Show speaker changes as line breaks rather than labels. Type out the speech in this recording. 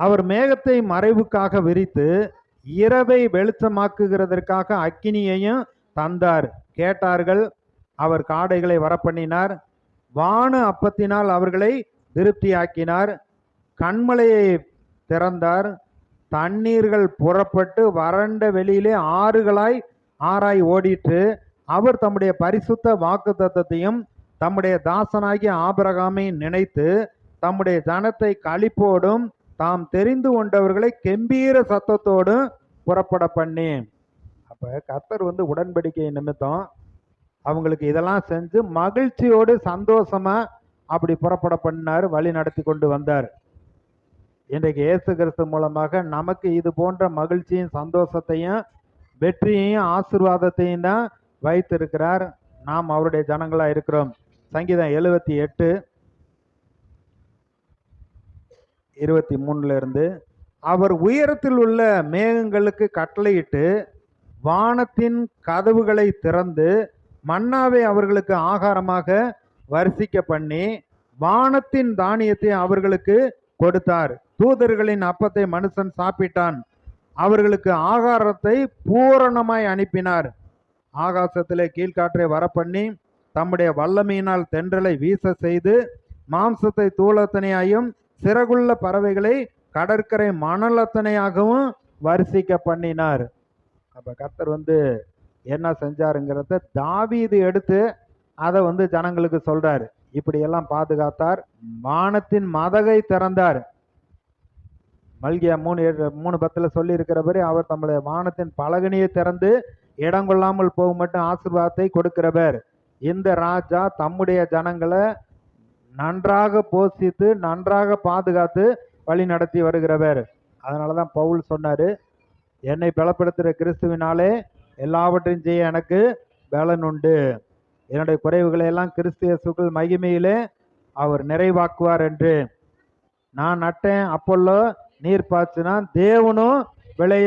அவர் மேகத்தை மறைவுக்காக விரித்து இரவை வெளிச்சமாக்குகிறதற்காக அக்கினியையும் தந்தார். கேட்டார்கள். அவர் காடைகளை வரப்பண்ணினார். வான அப்பத்தினால் அவர்களை திருப்தியாக்கினார். கண்மலையை திறந்தார். தண்ணீர்கள் புறப்பட்டு வறண்ட வெளியிலே ஆறாய் ஓடிற்று. அவர் தம்முடைய பரிசுத்த வாக்குத்தத்தத்தையும் தம்முடைய தாசனாகிய ஆபிரகாமை நினைத்து தம்முடைய ஜனத்தை களிப்போடும் தாம் தெரிந்து கொண்டவர்களை கெம்பீர சத்தத்தோடும் புறப்பட பண்ணி. அப்ப கர்த்தர் உடன்படிக்கை நிமித்தம் அவங்களுக்கு இதெல்லாம் செஞ்சு மகிழ்ச்சியோடு சந்தோஷமா அப்படி புறப்பட பண்ணார், வழி நடத்தி கொண்டு வந்தார். இன்றைக்கு இயேசு கிறிஸ்து மூலமாக நமக்கு இது போன்ற மகிழ்ச்சியும் சந்தோஷத்தையும் வெற்றியையும் ஆசீர்வாதத்தையும் தான் வைத்திருக்கிறார். நாம் அவருடைய ஜனங்களா இருக்கிறோம். சங்கீதம் 78:23 அவர் உயரத்தில் உள்ள மேகங்களுக்கு கட்டளையிட்டு வானத்தின் கதவுகளை திறந்து மன்னாவை அவர்களுக்கு ஆகாரமாக வர்ஷிக்க பண்ணி வானத்தின் தானியத்தை அவர்களுக்கு கொடுத்தார். தூதர்களின் அப்பத்தை மனுஷன் சாப்பிட்டான். அவர்களுக்கு ஆகாரத்தை பூரணமாய் அனுப்பினார். ஆகாசத்திலே கீழ்காற்றை வரப்பண்ணி தம்முடைய வல்லமையினால் தென்றலை வீச செய்து மாம்சத்தை தூளத்தனையாயும் சிறகுள்ள பறவைகளை கடற்கரை மணலத்தனையாகவும் வர்ஷிக்க பண்ணினார். அப்ப கர்த்தர் என்ன செஞ்சாருங்கிறத தாவீது எடுத்து அதை ஜனங்களுக்கு சொல்றாரு. இப்படியெல்லாம் பாதுகாத்தார். வானத்தின் மதகை திறந்தார். மல்கியா 3:10 சொல்லி இருக்கிறபடி அவர் தம்முடைய வானத்தின் பலகனியை திறந்து இடங்கொள்ளாமல் போக மட்டும் ஆசீர்வாதத்தை கொடுக்கிறவர். இந்த ராஜா தம்முடைய ஜனங்களை நன்றாக போஷித்து நன்றாக பாதுகாத்து வழி நடத்தி வருகிறவர். அதனாலதான் பவுல் சொன்னாரு, என்னை பலப்படுத்துகிற கிறிஸ்துவினாலே எல்லாவற்றையும் செய்ய எனக்கு பலன் உண்டு. என்னுடைய குறைவுகளை எல்லாம் கிறிஸ்து இயேசுக்குள் மகிமையிலே அவர் நிறைவாக்குவார் என்று. நான் நட்டேன், அப்பொல்லோ நீர் பாய்ச்சினான், தேவனும் விளைய